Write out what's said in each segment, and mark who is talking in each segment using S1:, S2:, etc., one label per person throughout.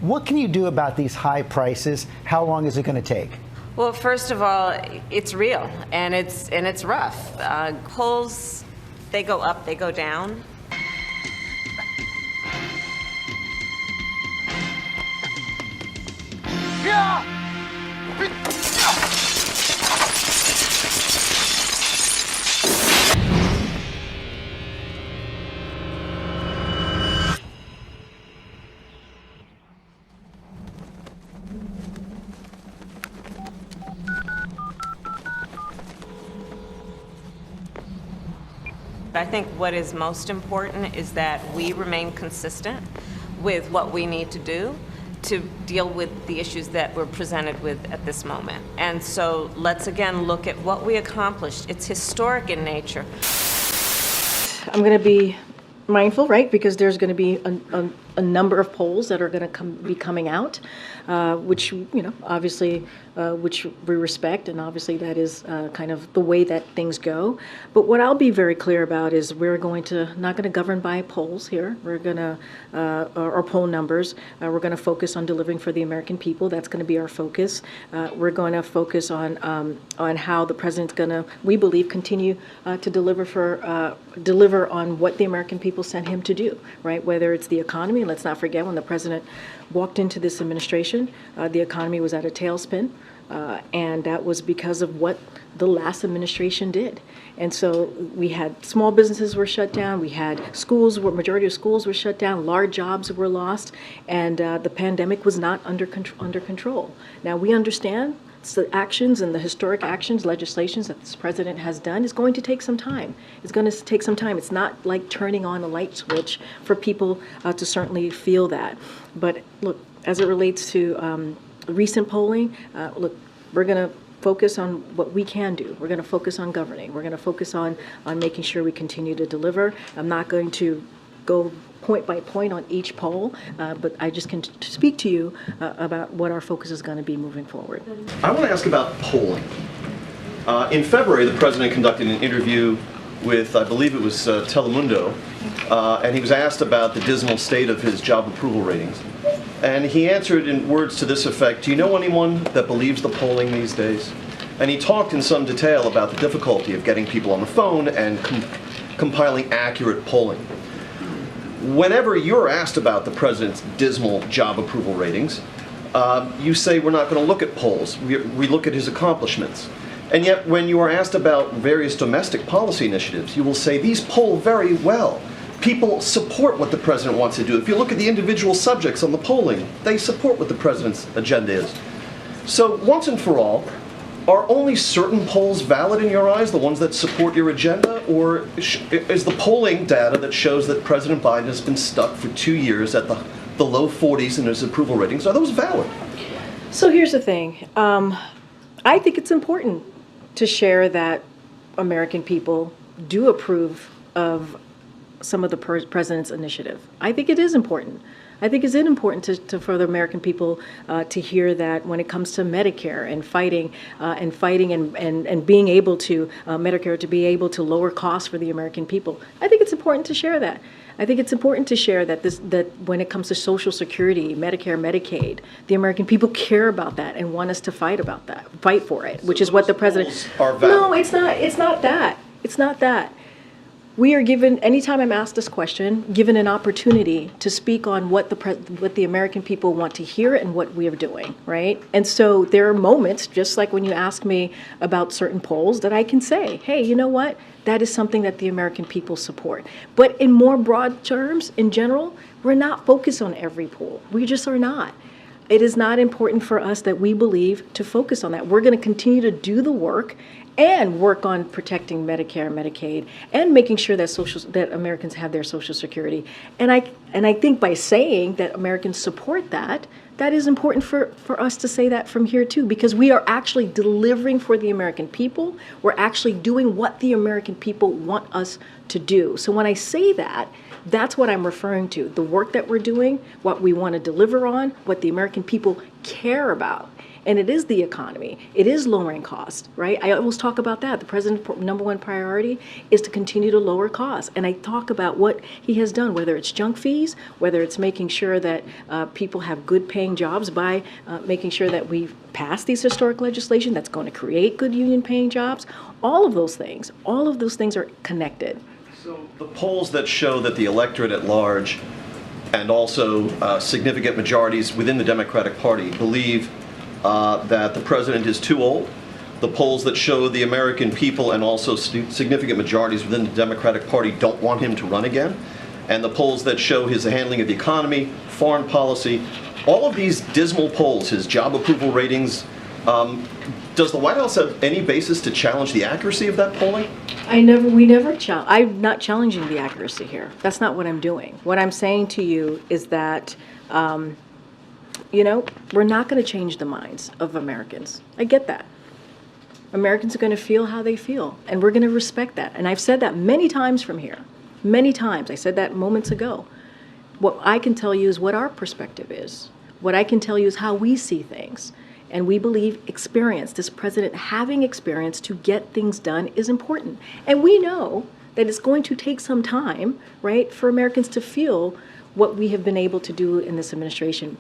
S1: What can you do about these high prices? How long is it going to take?
S2: Well, first of all, it's real and it's rough. Polls, they go up, they go down. I think what is most important is that we remain consistent with what we need to do to deal with the issues that we're presented with at this moment. And so let's again look at what we accomplished. It's historic in nature.
S3: I'm going to be mindful, right, because there's going to be a number of polls that are going to be coming out, which, obviously, which we respect, and obviously that is kind of the way that things go. But what I'll be very clear about is we're not going to govern by polls here. We're going to, or poll numbers. We're going to focus on delivering for the American people. That's going to be our focus. We're going to focus on how the president's going to, we believe, continue to deliver on what the American people sent him to do, right? Whether it's the economy. Let's not forget, when the president walked into this administration, the economy was at a tailspin, and that was because of what the last administration did. And so we had small businesses were shut down, we had schools, majority of schools were shut down, large jobs were lost, and the pandemic was not under control. Now, we understand the actions and the historic actions, legislations that this president has done is going to take some time. It's going to take some time. It's not like turning on a light switch for people to certainly feel that. But look, as it relates to recent polling, look, we're going to focus on what we can do. We're going to focus on governing. We're going to focus on making sure we continue to deliver. I'm not going to go point by point on each poll, but I just can speak to you about what our focus is going to be moving forward.
S4: I want to ask about polling. In February, the president conducted an interview with, I believe it was Telemundo, and he was asked about the dismal state of his job approval ratings. And he answered in words to this effect: "Do you know anyone that believes the polling these days?" And he talked in some detail about the difficulty of getting people on the phone and compiling accurate polling. Whenever you're asked about the president's dismal job approval ratings, you say we're not going to look at polls. We look at his accomplishments. And yet, when you are asked about various domestic policy initiatives, you will say these poll very well. People support what the president wants to do. If you look at the individual subjects on the polling, they support what the president's agenda is. So once and for all, are only certain polls valid in your eyes, the ones that support your agenda, or is the polling data that shows that President Biden has been stuck for 2 years at the low 40s in his approval ratings, are those valid?
S3: So here's the thing. I think it's important to share that American people do approve of some of the president's initiative. I think it is important. I think it's important for the American people to hear that when it comes to Medicare and fighting and being able to Medicare to be able to lower costs for the American people. I think it's important to share that. I think it's important to share that when it comes to Social Security, Medicare, Medicaid, the American people care about that and want us to fight for it, which is what the president. No, it's not. It's not that. It's not that. We are given, anytime I'm asked this question, given an opportunity to speak on what the American people want to hear and what we are doing, right? And so there are moments, just like when you ask me about certain polls, that I can say, hey, you know what? That is something that the American people support. But in more broad terms, in general, we're not focused on every poll. We just are not. It is not important for us that we believe to focus on that. We're going to continue to do the work and work on protecting Medicare, Medicaid, and making sure that Americans have their Social Security. And I think by saying that Americans support that is important for us to say that from here too, because we are actually delivering for the American people. We're actually doing what the American people want us to do. So when I say that, that's what I'm referring to. The work that we're doing, what we want to deliver on, what the American people care about. And it is the economy. It is lowering costs, right? I always talk about that. The president's number one priority is to continue to lower costs. And I talk about what he has done, whether it's junk fees, whether it's making sure that people have good paying jobs by making sure that we pass these historic legislation that's going to create good union paying jobs. All of those things are connected.
S4: So the polls that show that the electorate at large and also significant majorities within the Democratic Party believe that the president is too old. The polls that show the American people and also significant majorities within the Democratic Party don't want him to run again. And the polls that show his handling of the economy, foreign policy, all of these dismal polls, his job approval ratings, does the White House have any basis to challenge the accuracy of that polling?
S3: I'm not challenging the accuracy here. That's not what I'm doing. What I'm saying to you is that, we're not going to change the minds of Americans. I get that. Americans are going to feel how they feel, and we're going to respect that. And I've said that many times from here. Many times. I said that moments ago. What I can tell you is what our perspective is. What I can tell you is how we see things. And we believe experience, this president having experience to get things done is important. And we know that it's going to take some time, right, for Americans to feel what we have been able to do in this administration,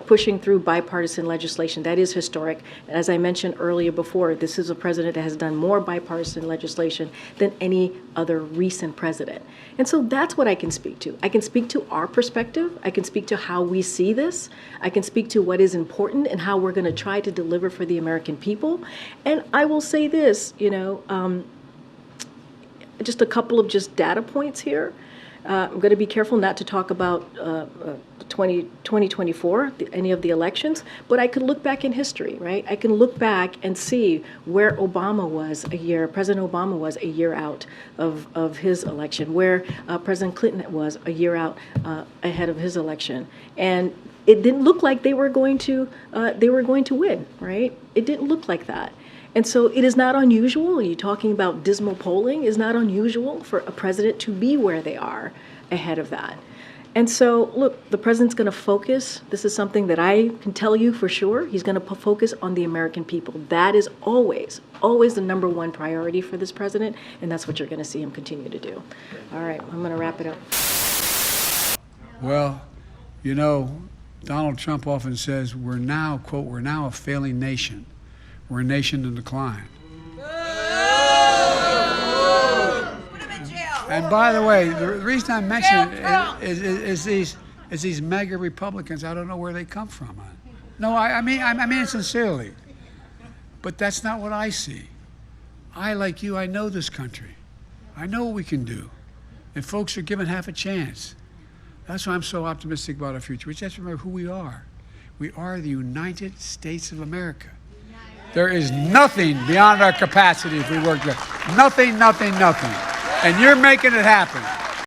S3: pushing through bipartisan legislation. That is historic. As I mentioned earlier before, this is a president that has done more bipartisan legislation than any other recent president. And so that's what I can speak to. I can speak to our perspective. I can speak to how we see this. I can speak to what is important and how we're going to try to deliver for the American people. And I will say this, just a couple of data points here. I'm going to be careful not to talk about 2024, any of the elections, but I could look back in history, right? I can look back and see where President Obama was a year out of his election, where President Clinton was a year out ahead of his election. And it didn't look like they were going to win, right? It didn't look like that. And so it is not unusual, you're talking about dismal polling, it's not unusual for a president to be where they are ahead of that. And so, look, the president's going to focus. This is something that I can tell you for sure. He's going to focus on the American people. That is always the number one priority for this president, and that's what you're going to see him continue to do. All right, I'm going to wrap it up.
S5: Well, Donald Trump often says we're now, quote, we're now a failing nation. We're a nation in decline. And by the way, the reason I mention it is these mega Republicans. I don't know where they come from. No, I mean it sincerely. But that's not what I see. I, like you, I know this country. I know what we can do. And folks are given half a chance. That's why I'm so optimistic about our future. We just remember who we are. We are the United States of America. There is nothing beyond our capacity if we work together. Nothing. And you're making it happen.